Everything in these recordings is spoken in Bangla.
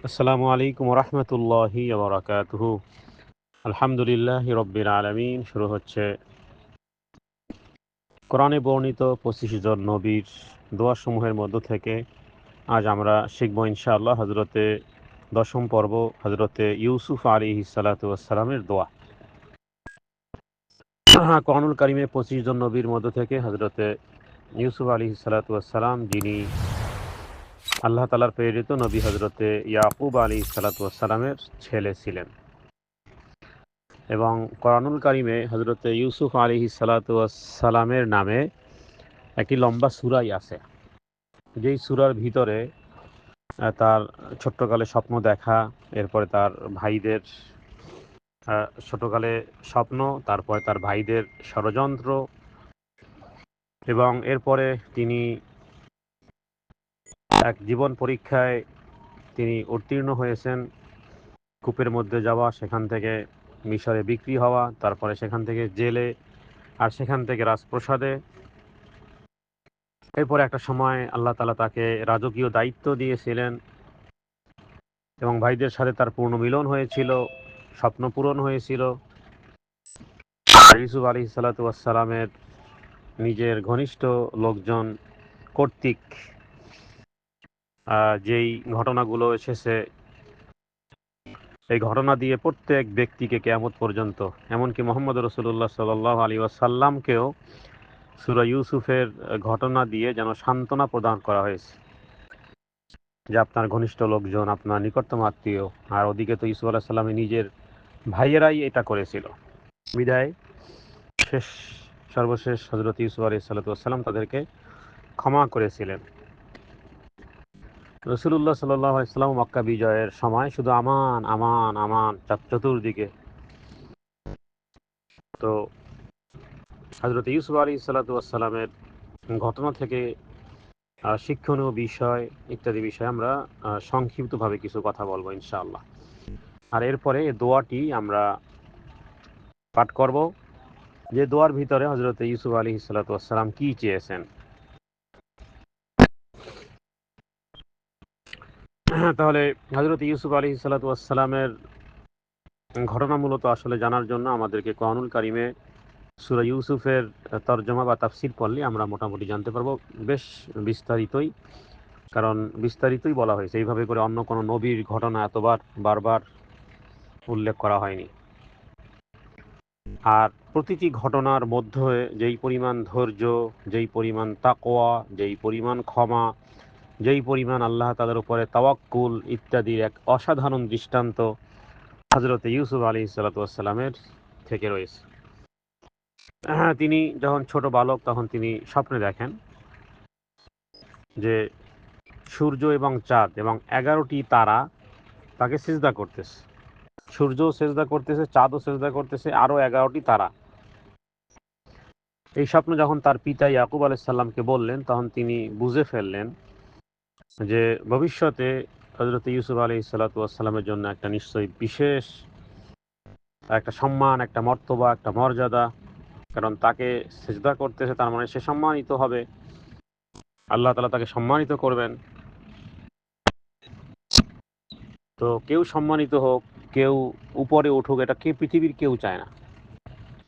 আসসালামু আলাইকুম রহমতুল্লাহি বারাকাতুহু। আলহামদুলিল্লাহ রব্বিল আলামিন। শুরু হচ্ছে কোরআনে বর্ণিত 25 জন নবীর দোয়াসমূহের মধ্য থেকে। আজ আমরা শিখব ইনশাআল্লাহ হজরতে দশম পর্ব, হজরতে ইউসুফ আলাইহিস সালাতু ওয়াস সালামের দোয়া। কোরআনুল কারিমে 25 জন নবীর মধ্য থেকে হজরতে ইউসুফ আলাইহিস সালাতু ওয়াস সালাম, যিনি আল্লাহ তাআলার প্রেরিত নবী, হজরতে ইয়াকুব আলাইহিস সালাতু ওয়াস সালামের ছেলে ছিলেন। এবং কোরআনুল কারিমে হজরতে ইউসুফ আলাইহিস সালাতু ওয়াস সালামের নামে একটি লম্বা সূরাই আছে, যেই সূরার ভিতরে তার ছোট্টকালে স্বপ্ন দেখা, এরপরে তার ভাইদের ছোটকালে স্বপ্ন, তারপরে তার ভাইদের ষড়যন্ত্র, এবং এরপরে তিনি এক জীবন পরীক্ষায় তিনি উত্তীর্ণ হয়েছেন। কূপের মধ্যে যাওয়া, সেখান থেকে মিশরে বিক্রি হওয়া, তারপরে সেখান থেকে জেলে, আর সেখান থেকে রাজপ্রসাদে। এরপরে একটা সময় আল্লাহ তাআলা তাকে রাজকীয় দায়িত্ব দিয়েছিলেন এবং ভাইদের সাথে তার পূর্ণ মিলন হয়েছিল, স্বপ্ন পূরণ হয়েছিল। ইউসুফ আলাইহিস সালাতু ওয়াস সালামের নিজের ঘনিষ্ঠ লোকজন কর্তৃক যেই ঘটনাগুলো এসেছে, এই ঘটনা দিয়ে প্রত্যেক ব্যক্তিকে কিয়ামত পর্যন্ত, এমনকি মুহাম্মদ রাসূলুল্লাহ সাল্লাল্লাহু আলাইহি ওয়াসাল্লামকেও সূরা ইউসুফের ঘটনা দিয়ে যেন সান্ত্বনা প্রদান করা হয়েছে, যে আপনার ঘনিষ্ঠ লোকজন, আপনার নিকটতম আত্মীয়। আর ওদিকে তো ইউসুফ আলাইহিস সালামের নিজের ভাইয়েরাই এটা করেছিল। বিদায় শেষ, সর্বশেষ হযরত ইউসুফ আলাইহিস সালাতু ওয়াস সালাম তাদেরকে ক্ষমা করেছিলেন। রাসূলুল্লাহ সাল্লাল্লাহু আলাইহি ওয়াসাল্লাম মক্কা বিজয়ের সময় শুধু আমান আমান আমান চতুর্দিকে। তো হযরত ইউসুফ আলাইহিস সালাতু ওয়াস সালামের ঘটনা থেকে শিক্ষণীয় বিষয় ইত্যাদি বিষয়ে আমরা সংক্ষিপ্তভাবে কিছু কথা বলবো ইনশাআল্লাহ। আর এরপরে এই দোয়াটি আমরা পাঠ করব, যে দোয়ার ভিতরে হযরত ইউসুফ আলাইহিস সালাতু ওয়াস সালাম কি চেয়েছেন। তাহলে হযরত ইউসুফ আলাইহিস সালাতু ওয়াস সালামের ঘটনা মূলত আসলে জানার জন্য আমাদেরকে কোরআনুল কারিমে সূরা ইউসুফের তরজমা বা তাফসীর পড়লে আমরা মোটামুটি জানতে পারবো, বেশ বিস্তারিতই। কারণ বিস্তারিতই বলা হয়েছে, এইভাবে করে অন্য কোনো নবীর ঘটনা এতবার বারবার উল্লেখ করা হয়নি। আর প্রতিটি ঘটনার মধ্যে যেই পরিমাণ ধৈর্য, যেই পরিমাণ তাকওয়া, যেই পরিমাণ ক্ষমা, যেই পরিমাণ আল্লাহ তাআলার উপরে তাওয়াক্কুল ইত্যাদির এক অসাধারণ দৃষ্টান্ত হযরত ইউসুফ আলাইহিস সালাতু ওয়াস সালামের থেকে রয়েছে। তিনি যখন ছোট বালক, তখন তিনি স্বপ্নে দেখেন যে সূর্য এবং চাঁদ এবং 11টি তারা তাকে সিজদা করতেছে। সূর্যও সেজদা করতেছে, চাঁদও সেজদা করতেছে, আরও 11টি তারা। এই স্বপ্ন যখন তার পিতা ইয়াকুব আলাইহিস সালামকে বললেন, তখন তিনি বুঝে ফেললেন যে ভবিষ্যতে হযরত ইউসুফ আলাইহিস সালাতু ওয়াস সালামের জন্য একটা নিশ্চয়ই বিশেষ একটা সম্মান, একটা মর্তবা, একটা মর্যাদা। কারণ তাকে সিজদা করতেছে, তার মানে সে সম্মানিত হবে, আল্লাহ তাআলা তাকে সম্মানিত করবেন। তো কেউ সম্মানিত হোক, কেউ উপরে উঠুক, এটা পৃথিবীর কেউ চায় না।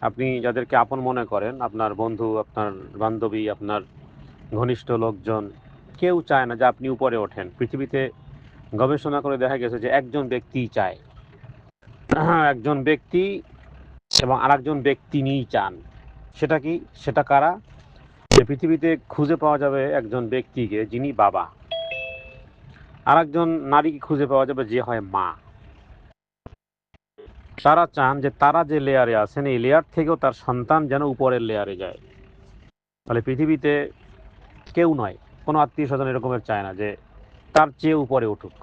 আপনি যাদেরকে আপন মনে করেন, আপনার বন্ধু, আপনার বান্ধবী, আপনার ঘনিষ্ঠ লোকজন, কেউ চায় না যে আপনি উপরে ওঠেন। পৃথিবীতে গবেষণা করে দেখা গেছে যে একজন ব্যক্তিই চায়, একজন ব্যক্তি এবং আরেকজন ব্যক্তি নিয়েই চান। সেটা কি? সেটা কারা? যে পৃথিবীতে খুঁজে পাওয়া যাবে একজন ব্যক্তিকে যিনি বাবা, আরেকজন নারীকে খুঁজে পাওয়া যাবে যে হয় মা। তারা চান যে তারা যে লেয়ারে আছেন, এই লেয়ার থেকেও তার সন্তান যেন উপরের লেয়ারে যায়। তাহলে পৃথিবীতে কেউ নয়, কোনো আত্মীয় স্বজন এরকমের চায় না যে তার চেয়ে উপরে উঠুক।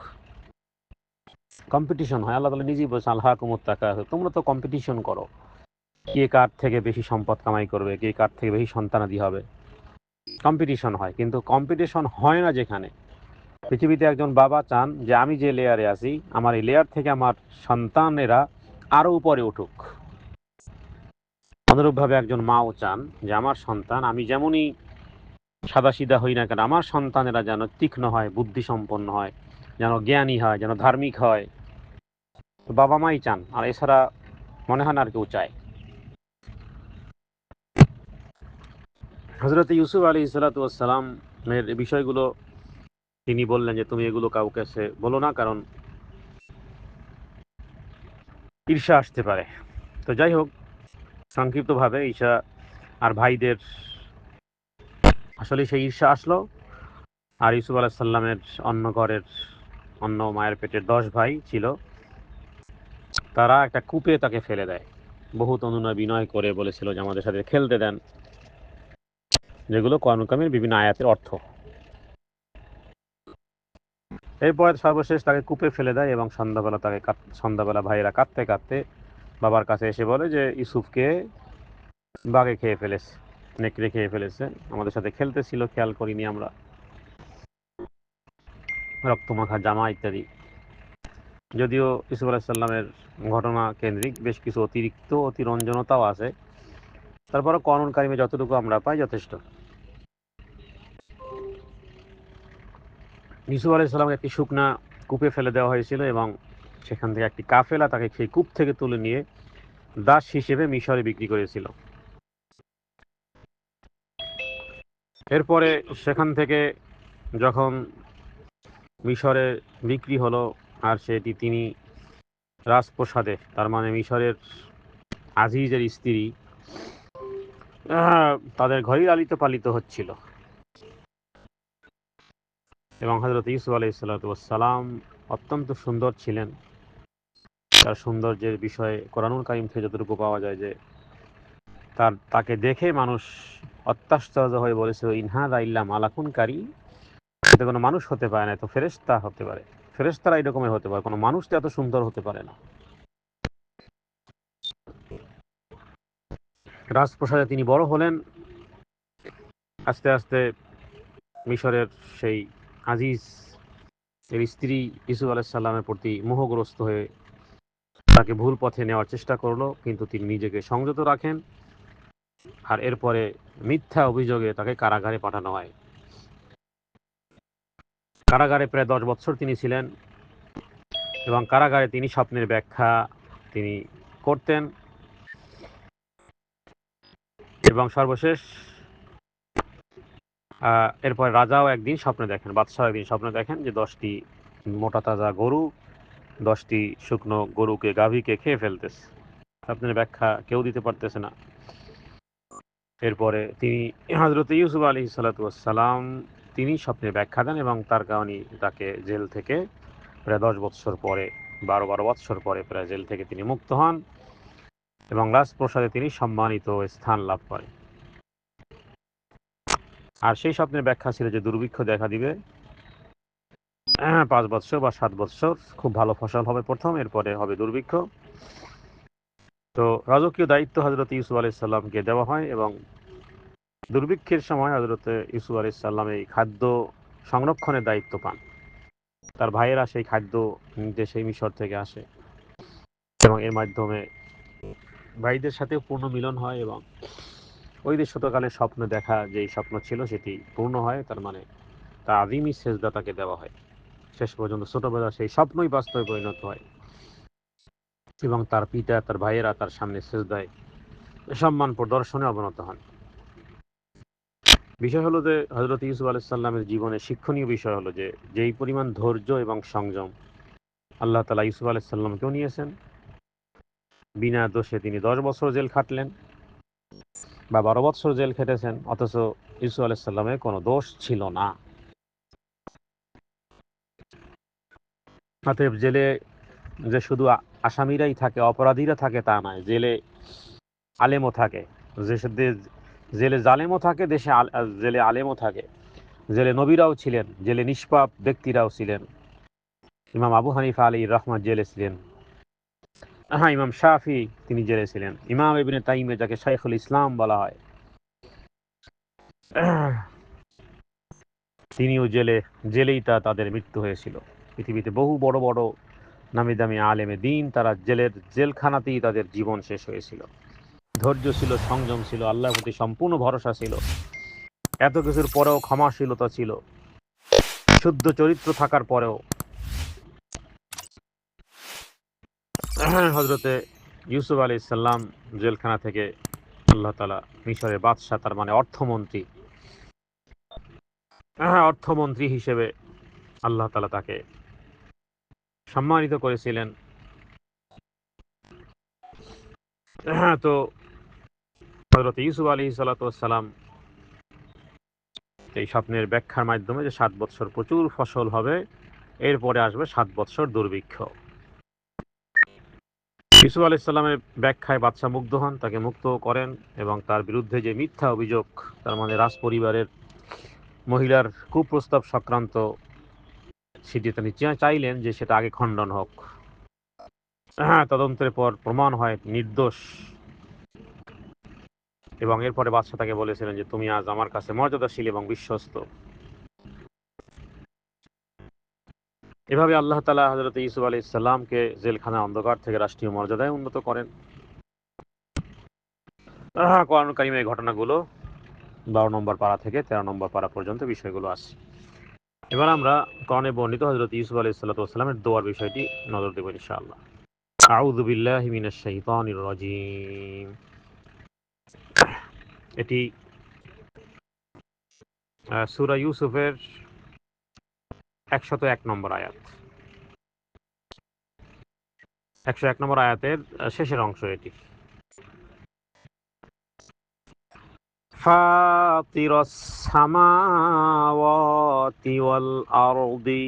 কম্পিটিশন হয়। আল্লাহ তাআলা নিজেই বলছেন, আলহাকুমুত তাকাসুর, তোমরা তো কম্পিটিশন করো, কে কার থেকে বেশি সম্পদ কামাই করবে, কে কার থেকে বেশি সন্তানাদি হবে। কম্পিটিশন হয়, কিন্তু কম্পিটিশন হয় না যেখানে। পৃথিবীতে একজন বাবা চান যে আমি যে লেয়ারে আছি, আমার এই লেয়ার থেকে আমার সন্তানেরা আরো উপরে উঠুক। অনুরূপভাবে একজন মাও চান যে আমার সন্তান, আমি যেমনই সাদাসিধা হই না কেন, আমার সন্তানেরা যেন তীক্ষ্ণ হয়, বুদ্ধিসম্পন্ন হয়, যেন জ্ঞানী হয়, যেন ধার্মিক হয়। তো বাবা মাই চান, আর এছাড়া মনে হয় না আর কেউ চায়। হজরত ইউসুফ আলাইহিসসালামের বিষয়গুলো তিনি বললেন যে তুমি এগুলো কাউকে বলো না, কারণ ঈর্ষা আসতে পারে। তো যাই হোক, সংক্ষিপ্তভাবে ঈর্ষা আর ভাইদের আসলে সেই ঈর্ষা আসলো। আর ইউসুফ আলাইসাল্লামের অন্য ঘরের অন্য মায়ের পেটের 10 ভাই ছিল, তারা একটা কূপে তাকে ফেলে দেয়। বহুত অনুনয় বিনয় করে বলেছিল যে আমাদের সাথে খেলতে দেন, যেগুলো কোরআন কারীমের বিভিন্ন আয়াতের অর্থ। এরপর সর্বশেষ তাকে কূপে ফেলে দেয় এবং সন্ধ্যাবেলা ভাইয়েরা কাঁদতে কাঁদতে বাবার কাছে এসে বলে যে ইউসুফকে বাঘে খেয়ে ফেলেছে, নেকড়ে খেয়ে ফেলেছে, আমাদের সাথে খেলতেছিল, খেয়াল করিনি আমরা, রক্তমাখা জামা ইত্যাদি। যদিও ইউসুফ আলাইসাল্লামের ঘটনা কেন্দ্রিক বেশ কিছু অতিরিক্ত অতিরঞ্জনতাও আছে, তারপরে কোরআন কারীমে যতটুকু আমরা পাই যথেষ্ট। ইউসুফ আলাইসাল্লামকে একটি শুকনা কূপে ফেলে দেওয়া হয়েছিল এবং সেখান থেকে একটি কাফেলা তাকে সেই কূপ থেকে তুলে নিয়ে দাস হিসেবে মিশরে বিক্রি করেছিল। এরপরে সেখান থেকে যখন মিশরে বিক্রি হলো, আর সেটি তিনি রাজপ্রসাদে, তার মানে মিশরের আজিজের স্ত্রী, তাদের ঘরেই লালিত পালিত হচ্ছিল। এবং হযরত ইউসুফ আলাইহিসসালাম অত্যন্ত সুন্দর ছিলেন। তার সৌন্দর্যের বিষয়ে কোরআনুল কারীম থেকে যতটুকু পাওয়া যায় যে তাকে দেখে মানুষ অত্যাশ্চর্য হয়ে বলেছিল ইনহাদা ইল্লা মালাকুন কারীম, এটা কোনো মানুষ হতে পারে না, তো ফেরেশতা হতে পারে, ফেরেশতারা এই রকমের হতে পারে, কোনো মানুষ তো এত সুন্দর হতে পারে না। রাজপ্রসাদে তিনি বড় হলেন। আস্তে আস্তে মিশরের সেই আজিজ এর স্ত্রী ইউসুফ আলাইহিস সালামের প্রতি মোহগ্রস্ত হয়ে তাকে ভুল পথে নেওয়ার চেষ্টা করলো, কিন্তু তিনি নিজেকে সংযত রাখেন। আর এরপরে মিথ্যা অভিযোগে তাকে কারাগারে পাঠানো হয়। কারাগারে প্রায় 10 বছর তিনি ছিলেন এবং কারাগারে তিনি স্বপ্নের ব্যাখ্যা তিনি করতেন। এবং সর্বশেষ এরপর রাজাও একদিন স্বপ্নে দেখেন, বাদশাহ একদিন স্বপ্নে দেখেন যে 10টি মোটা তাজা গরু 10টি শুকনো গরুকে, গাভীকে খেয়ে ফেলতেছে। স্বপ্নের ব্যাখ্যা কেউ দিতে পারতেছে না। এরপরে তিনি হযরত ইউসুফ আলাইহিস সালাম তিনি স্বপ্নের ব্যাখ্যা দেন এবং তার কারণে তাকে জেল থেকে প্রায় 10 বছর পরে, 12 বছর পরে প্রায় জেল থেকে তিনি মুক্ত হন এবং রাজপ্রসাদে তিনি সম্মানিত স্থান লাভ করেন। আর সেই স্বপ্নের ব্যাখ্যা ছিল যে দুর্ভিক্ষ দেখা দিবে, 5 বছর বা 7 বছর খুব ভালো ফসল হবে প্রথম, এরপরে হবে দুর্ভিক্ষ। তো রাজকীয় দায়িত্ব হযরত ইউসুফ আলাইহিস সালামকে দেওয়া হয় এবং দুর্ভিক্ষের সময় হযরত ইউসুফ আলাইহিস সালাম এই খাদ্য সংরক্ষণের দায়িত্ব পান। তার ভাইয়েরা সেই খাদ্য নিতে সেই মিশর থেকে আসে এবং এর মাধ্যমে ভাইদের সাথে পূর্ণ মিলন হয় এবং ওই যে ছোটকালে স্বপ্ন দেখা যেই স্বপ্ন ছিল সেটি পূর্ণ হয়। তার মানে তার আদিমি সেজদা তাকে দেওয়া হয়। শেষ পর্যন্ত ছোটবেলা সেই স্বপ্নই বাস্তবে পরিণত হয় এবং তার পিতা তার ভাইয়েরা তার সামনে সেজদায় সম্মান প্রদর্শনে অবনত হন। বিষয় হলো যে হযরত ইউসুফ আলাইহিস সালামের জীবনে শিক্ষণীয় বিষয় হলো যে যেই পরিমাণ ধৈর্য এবং সংযম আল্লাহ তাআলা ইউসুফ আলাইহিস সালামকেও নিয়েছেন। বিনা দোষে তিনি 10 বছর জেল খাটলেন বা 12 বছর জেল খেটেছেন, অথচ ইউসুফ আলাইহিস সালামের কোনো দোষ ছিল না। অতএব জেলে যে শুধু আসামিরাই থাকে, অপরাধীরা থাকে তা নয়, জেলে আলেমও থাকে। জেলে জালেমও থাকে, জেলে আলেমও থাকে। জেলে নবীরাও ছিলেন, জেলে নিষ্পাপ ব্যক্তিরাও ছিলেন। ইমাম আবু হানিফা আলাইহির রহমাত জেলে ছিলেন। হ্যাঁ, ইমাম শাফি তিনি জেলে ছিলেন। ইমাম ইবনে তাইমিয়া যাকে শাইখুল ইসলাম বলা হয়, তিনিও জেলেই তাদের মৃত্যু হয়েছিল। পৃথিবীতে বহু বড় বড় নামি দামি আলেমে দিন তারা জেলখানাতেই তাদের জীবন শেষ হয়েছিল। ধৈর্য ছিল, সংযম ছিল, আল্লাহর প্রতি সম্পূর্ণ ভরসা ছিল, এত কিছুর পরেও ক্ষমাশীলতা ছিল, শুদ্ধ চরিত্র থাকার পরেও হজরতে ইউসুফ আলাইহিস সালাম জেলখানা থেকে আল্লাহ তাআলা মিশরের বাদশাহ, তার মানে অর্থমন্ত্রী হিসেবে আল্লাহ তাআলা তাকে সম্মানিত করেছিলেন। তো হযরত ইউসুফ আলাইহিস সালাতু ওয়াস সালাম এই স্বপ্নের ব্যাখ্যার মাধ্যমে যে 7 বৎসর প্রচুর ফসল হবে, এরপরে আসবে 7 বৎসর দুর্ভিক্ষ। ইউসুফ আলাইহিস সালামের ব্যাখ্যায় বাদশাহ মুগ্ধ হন, তাকে মুক্ত করেন এবং তার বিরুদ্ধে যে মিথ্যা অভিযোগ, তার মানে রাজপরিবারের মহিলার কুপ্রস্তাব সংক্রান্ত, সেটি তিনি চাইলেন যে সেটা আগে খণ্ডন হোক। তদন্তের পর প্রমাণ হয় নির্দোষ, এবং এরপরে বাদশাহ তাকে বলেছিলেন যে তুমি আজ আমার কাছে মর্যাদাশীল এবং বিশ্বস্ত। এভাবে আল্লাহ তাআলা হযরত ইউসুফ আলাইহিস সালামকে জেলখানা অন্ধকার থেকে রাষ্ট্রীয় মর্যাদায় উন্নত করেন। কোরআন কারীমে এই ঘটনাগুলো 12 নম্বর পারা থেকে 13 নম্বর পারা পর্যন্ত বিষয়গুলো আছে। এবার আমরা কোরআনে বর্ণিত হযরত ইউসুফ আলাইহিস সালাতু ওয়াস সালামের দোয়ার বিষয়টি নজর দেব ইনশাআল্লাহ। আউযু বিল্লাহি মিনাশ শাইতানির রাজীম। এটি সূরা ইউসুফের 101 নম্বর আয়াত। 101 নম্বর আয়াতের শেষের অংশ এটি। ফাতিরাস সামাওয়াতি ওয়াল আরদি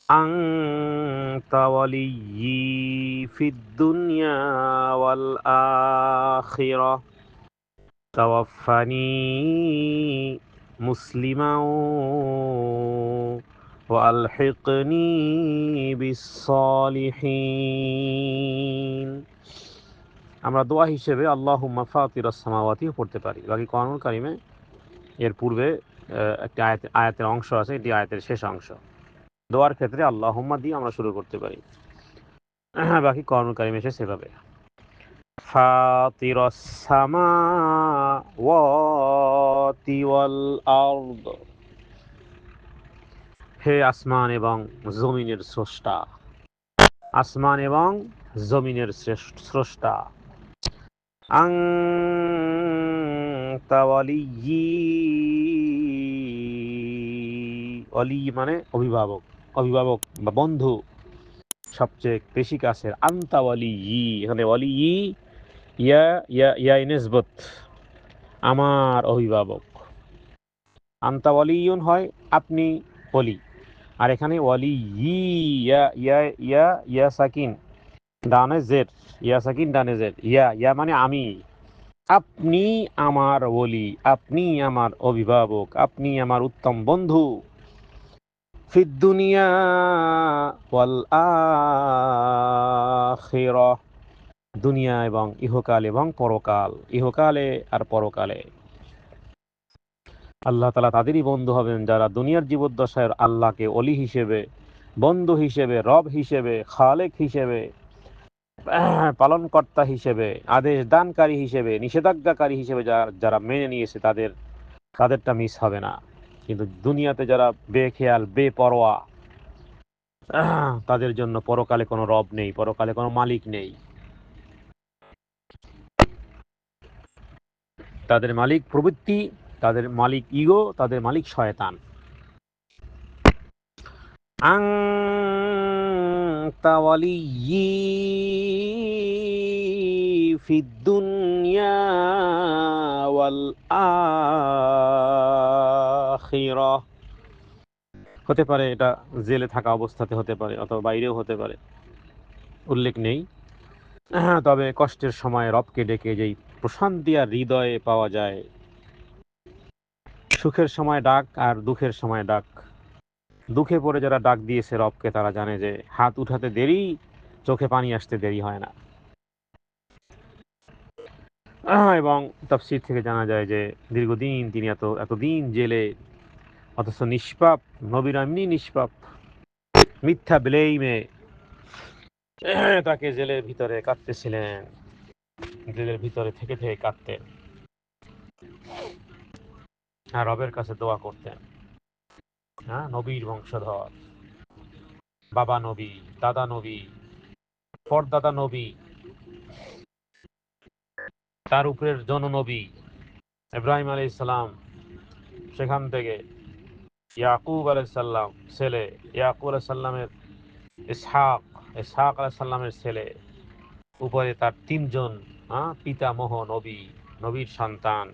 আনতা ওয়ালিয়্যি ফিদ দুনিয়া ওয়াল আখিরাহ তাওয়াফফানি মুসলিমান ওয়া আলহিকনি বিস-সালিহিন। আমরা দোয়া হিসেবে আল্লাহুম্মা ফাতিরাস সামাওয়াতি পড়তে পারি। বাকি কোরআনুল কারীমে এর পূর্বে একটি আয়াতের অংশ আছে, এটি আয়াতের শেষ অংশ। দোয়ার ক্ষেত্রে আল্লাহুম্মা দিয়ে আমরা শুরু করতে পারি। বাকি কোরআনুল কারীমে এসে সেভাবে। ফাতিরাস সামাওয়াতি ওয়াল আরদ, হে আসমান এবং জমিনের স্রষ্টা, আসমান এবং জমিনের স্রষ্টা। আনতা ওয়ালিয়্যি, ওয়ালি মানে অভিভাবক, অভিভাবক বা বন্ধু, সবচেয়ে বেশি কাছের। আনতা ওয়ালিয়্যি, এখানে ওয়ালিয়্যি ইয়া ইয়া ইয়া নিসবত, আমার অভিভাবক। আনতা ওয়ালিয়্যুন হয় আপনি ওলি, আর এখানে ওয়ালিয়্যি ইয়া ইয়া ইয়া ইয়া সাকিন ডানে জের, ইয়া সাকিন ডানে জের, ইয়া ইয়া মানে আমি। আপনি আমার ওলি, আপনি আমার অভিভাবক, আপনি আমার উত্তম বন্ধু। ফিদ দুনিয়া ওয়াল আখিরাহ, দুনিয়া এবং ইহকাল এবং পরকাল, ইহকালে আর পরকালে। আল্লাহ তাআলা তাদেরই বন্ধু হবেন যারা দুনিয়ার জীবদ্দশায় আল্লাহকে ওলি হিসেবে, বন্ধু হিসেবে, রব হিসেবে, খালেক হিসেবে, পালনকর্তা হিসেবে, আদেশ দানকারী হিসেবে, নিষেধাজ্ঞাকারী হিসেবে যারা মেনে নিয়েছে, তাদেরটা মিস হবে না। কিন্তু দুনিয়াতে যারা বেখেয়াল, বেপরোয়া, তাদের জন্য পরকালে কোনো রব নেই, পরকালে কোনো মালিক নেই। তাদের মালিক প্রবৃত্তি, তাদের মালিক ইগো, তাদের মালিক শয়তান। আনতা ওয়ালিয়্যি ফিদ দুনিয়া ওয়াল আখিরাহ, হতে পারে এটা জেলে থাকা অবস্থাতে হতে পারে, অথবা বাইরেও হতে পারে, উল্লেখ নেই। তবে কষ্টের সময় রবকে ডেকে যেই প্রশান্তি আর হৃদয়ে পাওয়া যায়, সুখের সময় ডাক আর দুঃখের সময় ডাক। দুঃখে পড়ে যারা ডাক দিয়েছে রবকে, তারা জানে যে হাত উঠাতে দেরি, চোখে পানি আসতে দেরি হয় না। এবং তাফসীর থেকে জানা যায় যে দীর্ঘদিন তিনি এতদিন জেলে, অথচ নিষ্পাপ, নবীরা এমনি নিষ্পাপ, মিথ্যা ব্লেইমে তাকে জেলের ভিতরে কাঁদতেছিলেন, জেলের ভিতরে থেকে থেকে কাঁদতেন আর রবের কাছে দোয়া করতেন। নবীর বংশধর, বাবা নবী, দাদা নবী, পরদাদা নবী, তার উপরের জননবী ইব্রাহিম আলাইহিস সালাম, সেখান থেকে ইয়াকুব আলাইহিস সালাম ছেলে, ইয়াকুব আলাইহিস সালামের ইসহাক, ইসহাক আলাইহিস সালামের ছেলে, উপরে তার তিনজন পিতামহ নবী, নবীর সন্তান।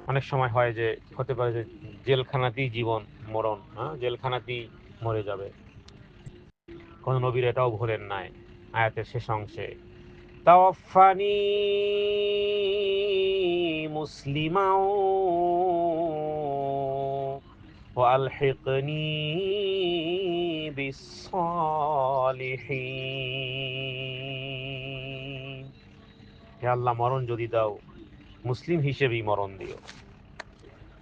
অনেক সময় হয় যে হতে পারে যে জেলখানাতেই জীবন মরণ, জেলখানাতেই মরে যাবে। কোন নবীর এটাও ভুলেন নাই আয়াতের শেষ অংশে, তাওয়াফানি মুসলিমাও ওয়া আলহিকনি বিসসালিহিন। হে আল্লাহ, মরণ যদি দাও মুসলিম হিসেবেই মরণ দিও।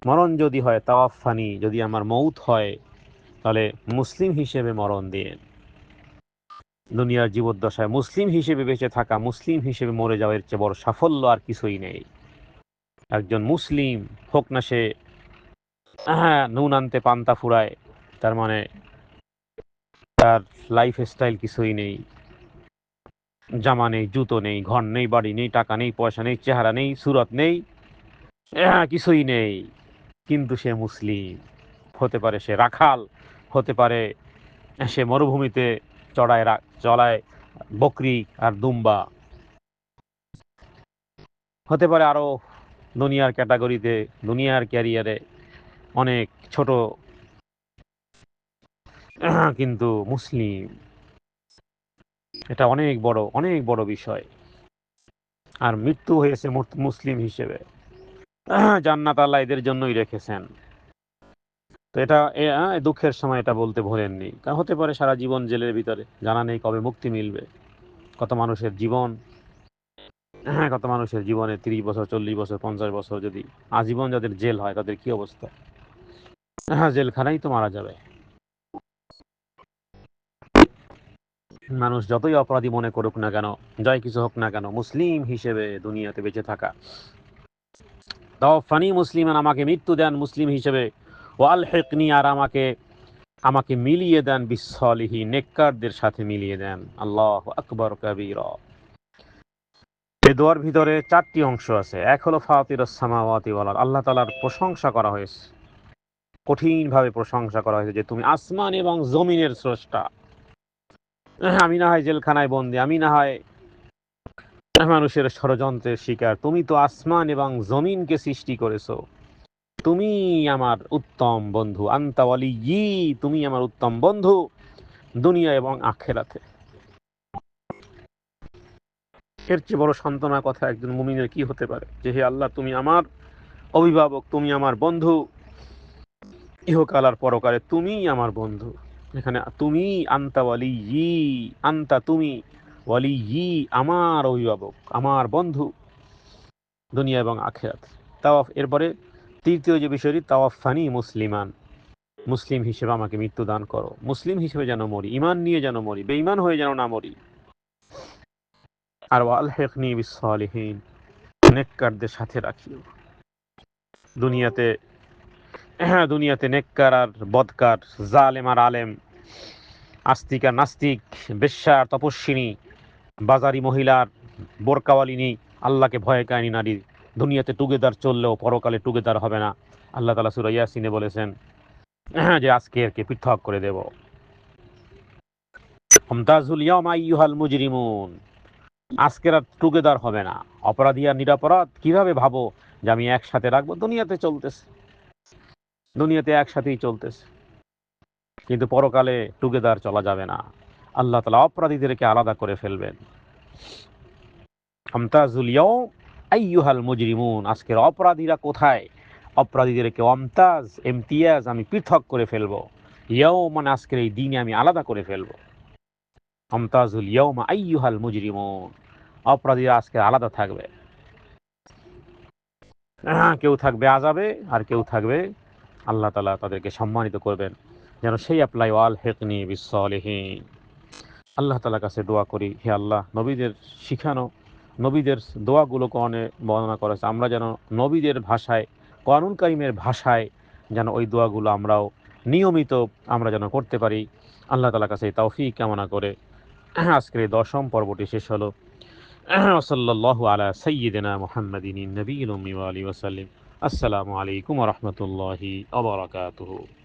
মরণ যদি হয় তাওয়াফানি, যদি আমার মৌত হয় তাহলে মুসলিম হিসেবে মরণ দিয়ে। দুনিয়ার জীবদ্দশায় মুসলিম হিসেবে বেঁচে থাকা, মুসলিম হিসেবে মরে যাওয়ার চেয়ে বড় সাফল্য আর কিছুই নেই। একজন মুসলিম হোক না সে নুন আনতে পান্তা ফুরায়, তার মানে তার লাইফ স্টাইল কিছুই নেই, জামা নেই, জুতো নেই, ঘর নেই, বাড়ি নেই, টাকা নেই, পয়সা নেই, চেহারা নেই, সুরত নেই, কিছুই নেই, কিন্তু সে মুসলিম। হতে পারে সে রাখাল, হতে পারে সে মরুভূমিতে চড়ায় বকরি আর দুম্বা, হতে পারে আরো দুনিয়ার ক্যাটাগরিতে, দুনিয়ার ক্যারিয়ারে অনেক ছোট, কিন্তু মুসলিম, এটা অনেক বড় বিষয়। আর মৃত্যু হয়েছে মুসলিম হিসেবে, জান্নাত আল্লাহ এদের জন্যই রেখেছেন। তো এটা দুঃখের সময় এটা বলতে ভোলেননি, কারণ হতে পারে সারা জীবন জেলের ভিতরে, জানা নেই কবে মুক্তি মিলবে। কত মানুষের জীবনে 30 বছর, 40 বছর, 50 বছর যদি আজীবন যাদের জেল হয় তাদের কি অবস্থা? জেলখানাই তো মারা যাবে। মানুষ যতই অপরাধী মনে করুক না কেন, যাই কিছু হোক না কেন, মুসলিম হিসেবে দুনিয়াতে বেঁচে থাকা। তাওয়াফানি মুসলিমান, আমাকে মৃত্যু দেন মুসলিম হিসেবে, ওয়াল হেকনি, আর আমাকে মিলিয়ে দেন বিসসালিহিন, নেককারদের সাথে মিলিয়ে দেন। আল্লাহু আকবার কাবীরা। এই দোয়ার ভিতরে 4টি অংশ আছে। এক হলো ফাতিরাস সামাওয়াতি ওয়াল আরদ, আল্লাহ তাআলার প্রশংসা করা হয়েছে, কঠিনভাবে প্রশংসা করা হয়েছে যে তুমি আসমান এবং জমিনের স্রষ্টা। আমি না হয় জেলখানায় বন্দী, আমি না হয় মানুষের ষড়যন্ত্রের শিকার, তুমি তো আসমান এবং জমিনকে সৃষ্টি করেছো। তুমি আমার উত্তম বন্ধু, আনতা ওয়ালিয়্যি, তুমি আমার উত্তম বন্ধু দুনিয়া এবং আখিরাতে। এর চেয়ে বড় সান্ত্বনার কথা একজন মুমিনের কি হতে পারে, যে হে আল্লাহ, তুমি আমার অভিভাবক, তুমি আমার বন্ধু, ইহকাল আর পরকালে তুমি আমার বন্ধু। এখানে তুমি, আনতা ওয়ালিয়্যি, আনতা তুমি, ওয়ালিয়্যি আমার অভিভাবক, আমার বন্ধু দুনিয়া এবং আখিরাত। তাওয়াফ, এরপরে তৃতীয় যে বিষয়টি, তাওয়াফানি মুসলিমান, মুসলিম হিসেবে আমাকে মৃত্যু দান করো, মুসলিম হিসেবে যেন মরি, ইমান নিয়ে যেন মরি, বেঈমান হয়ে যেন না মরি। আর ওয়ালহিকনি বিসসালিহিন, নেককারদের সাথে রাখিও। দুনিয়াতে নেককার আর বদকার, জালেম আর আলেম, আস্তিক আর নাস্তিক, বেশ্যা আর তপস্বিনী, বাজারি মহিলার, বোরকাওয়ালিনী, আল্লাহকে ভয়কারিনী নারী দুনিয়াতে টুগেদার চললেও পরকালে টুগেদার হবে না। আল্লাহ তাআলা সূরা ইয়াসিনে বলেছেন যে আজকে একে পৃথক করে দেব। হামতাজুল ইয়াওমা আইয়ুহাল মুজরিমুন, আজকের আর টুগেদার হবে না। অপরাধী আর নিরাপরাধ কিভাবে ভাবো যে আমি একসাথে রাখবো? দুনিয়াতে একসাথেই চলতেছে, কিন্তু পরকালে টুগেদার চলা যাবে না। আল্লাহ তাআলা অপরাধীদেরকে আলাদা করে ফেলবেন। হামতাজুল ইয়াওম আইয়ুহাল মুজরিমুন, আজকের অপরাধীরা কোথায়? অপরাধীদেরকে ইমতিয়াজ, আমি পৃথক করে ফেলবো। ইয়াওম মানে আজকের এই দিনে আমি আলাদা করে ফেলবো। হামতাজুল ইয়াওমা আইয়ুহাল মুজরিমুন, অপরাধীরা আজকে আলাদা থাকবে। কেউ থাকবে আযাবে, আর কেউ থাকবে, আল্লাহ তাআলা তাদেরকে সম্মানিত করবেন, যেন সেই অ্যাপ্লাই ওয়াল হিকনি বিসসালিহিন। আল্লাহ তাআলার কাছে দোয়া করি, হে আল্লাহ, নবীদের শিখানো, নবীদের দোয়াগুলো কোরআনে বর্ণনা করা হয়েছে, আমরা যেন নবীদের ভাষায়, কোরআনুল কারীমের ভাষায় যেন ওই দোয়াগুলো আমরাও নিয়মিত আমরা যেন করতে পারি। আল্লাহ তাআলার কাছে তৌফিক কামনা করে আজকের এই ১০ম পর্বটি শেষ হলো। সাল্লাল্লাহু আলা সাইয়্যিদিনা মুহাম্মাদিন নবিয়্যিল উম্মি ওয়া আলিহি ওয়া সাল্লিম। আসসালামু আলাইকুম ওয়া রাহমাতুল্লাহি ওয়া বারাকাতুহু।